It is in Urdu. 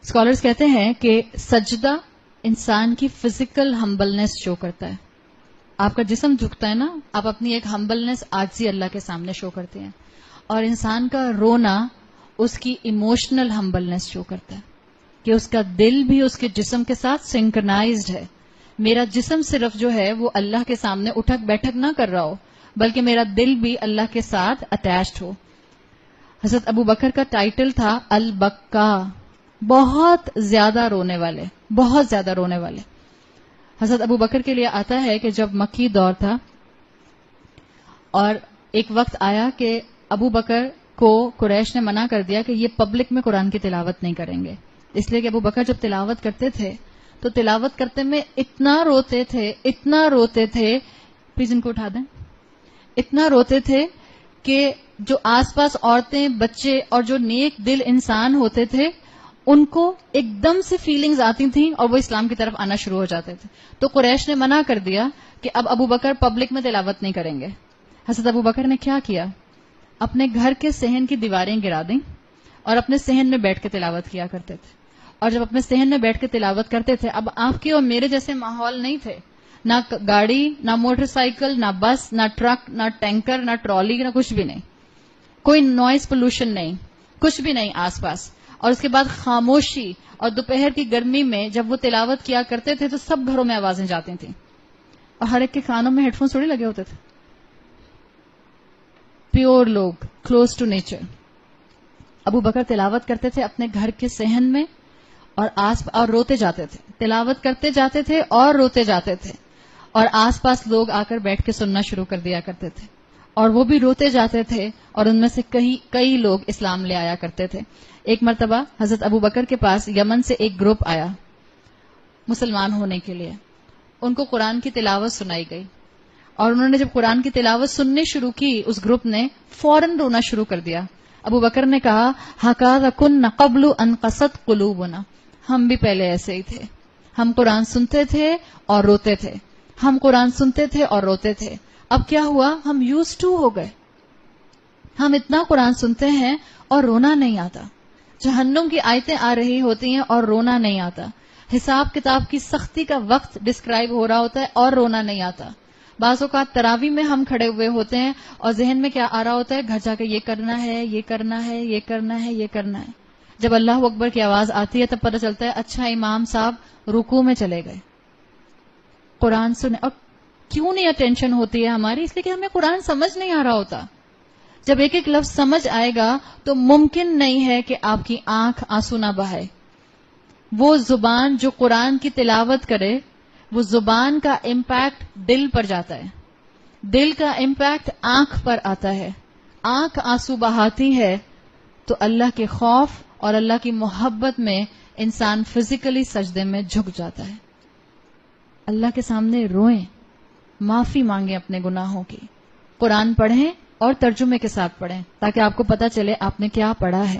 اسکالرز کہتے ہیں کہ سجدہ انسان کی فزیکل ہمبلنس شو کرتا ہے. آپ کا جسم جھکتا ہے نا، آپ اپنی ایک ہمبلنس عاجزی اللہ کے سامنے شو کرتے ہیں. اور انسان کا رونا اس کی ایموشنل ہمبلنس شو کرتا ہے کہ اس کا دل بھی اس کے جسم کے ساتھ سنکرنائزڈ ہے. میرا جسم صرف جو ہے وہ اللہ کے سامنے اٹھک بیٹھک نہ کر رہا ہو، بلکہ میرا دل بھی اللہ کے ساتھ اٹیچڈ ہو. حضرت ابو بکر کا ٹائٹل تھا البکا، بہت زیادہ رونے والے، بہت زیادہ رونے والے. حضرت ابو بکر کے لیے آتا ہے کہ جب مکی دور تھا اور ایک وقت آیا کہ ابو بکر کو قریش نے منع کر دیا کہ یہ پبلک میں قرآن کی تلاوت نہیں کریں گے، اس لیے کہ ابو بکر جب تلاوت کرتے تھے تو تلاوت کرتے میں اتنا روتے تھے، اتنا روتے تھے، پلیز ان کو اٹھا دیں، اتنا روتے تھے کہ جو آس پاس عورتیں، بچے اور جو نیک دل انسان ہوتے تھے ان کو ایک دم سے فیلنگز آتی تھیں اور وہ اسلام کی طرف آنا شروع ہو جاتے تھے. تو قریش نے منع کر دیا کہ اب ابو بکر پبلک میں تلاوت نہیں کریں گے. حضرت ابو بکر نے کیا کیا؟ اپنے گھر کے صحن کی دیواریں گرا دیں اور اپنے صحن میں بیٹھ کے تلاوت کیا کرتے تھے. اور جب اپنے صحن میں بیٹھ کے تلاوت کرتے تھے، اب آپ کے اور میرے جیسے ماحول نہیں تھے، نہ گاڑی، نہ موٹر سائیکل، نہ بس، نہ ٹرک، نہ ٹینکر، نہ ٹرالی، نہ کچھ بھی نہیں، کوئی نوائز پولوشن نہیں، کچھ بھی نہیں آس پاس. اور اس کے بعد خاموشی، اور دوپہر کی گرمی میں جب وہ تلاوت کیا کرتے تھے تو سب گھروں میں آوازیں جاتی تھیں اور ہر ایک کے کانوں میں ہیڈ فونس تھوڑی لگے ہوتے تھے. پیور لوگ، کلوز ٹو نیچر. ابو بکر تلاوت کرتے تھے اپنے گھر کے صحن میں اور روتے جاتے تھے، تلاوت کرتے جاتے تھے اور روتے جاتے تھے، اور آس پاس لوگ آ کر بیٹھ کے سننا شروع کر دیا کرتے تھے اور وہ بھی روتے جاتے تھے، اور ان میں سے کئی لوگ اسلام لے آیا کرتے تھے. ایک مرتبہ حضرت ابو بکر کے پاس یمن سے ایک گروپ آیا مسلمان ہونے کے لیے. ان کو قرآن کی تلاوت سنائی گئی اور انہوں نے جب قرآن کی تلاوت سننے شروع کی، اس گروپ نے فوراً رونا شروع کر دیا. ابو بکر نے کہا ہَكَذَا كُنَّ قَبْلُ أَنْ قَسَتْ قُلُوبُنَا، ہم بھی پہلے ایسے ہی تھے، ہم قرآن سنتے تھے اور روتے تھے، ہم قرآن سنتے تھے اور روتے تھے. اب کیا ہوا؟ ہم یوز ٹو ہو گئے، ہم اتنا قرآن سنتے ہیں اور رونا نہیں آتا. جہنم کی آیتیں آ رہی ہوتی ہیں اور رونا نہیں آتا. حساب کتاب کی سختی کا وقت ڈسکرائب ہو رہا ہوتا ہے اور رونا نہیں آتا. بعض اوقات تراویح میں ہم کھڑے ہوئے ہوتے ہیں اور ذہن میں کیا آ رہا ہوتا ہے؟ گھر جا کے یہ کرنا ہے، یہ کرنا ہے، یہ کرنا ہے، یہ کرنا ہے. جب اللہ اکبر کی آواز آتی ہے تب پتہ چلتا ہے اچھا امام صاحب رکوع میں چلے گئے. قرآن سنے. اور کیوں نہیں اٹینشن ہوتی ہے ہماری؟ اس لیے کہ ہمیں قرآن سمجھ نہیں آ رہا ہوتا. جب ایک ایک لفظ سمجھ آئے گا تو ممکن نہیں ہے کہ آپ کی آنکھ آنسو نہ بہائے. وہ زبان جو قرآن کی تلاوت کرے، وہ زبان کا امپیکٹ دل پر جاتا ہے، دل کا امپیکٹ آنکھ پر آتا ہے. آنکھ آنسو بہاتی ہے تو اللہ کے خوف اور اللہ کی محبت میں انسان فزیکلی سجدے میں جھک جاتا ہے. اللہ کے سامنے روئیں، معافی مانگیں اپنے گناہوں کی. قرآن پڑھیں اور ترجمے کے ساتھ پڑھیں تاکہ آپ کو پتہ چلے آپ نے کیا پڑھا ہے.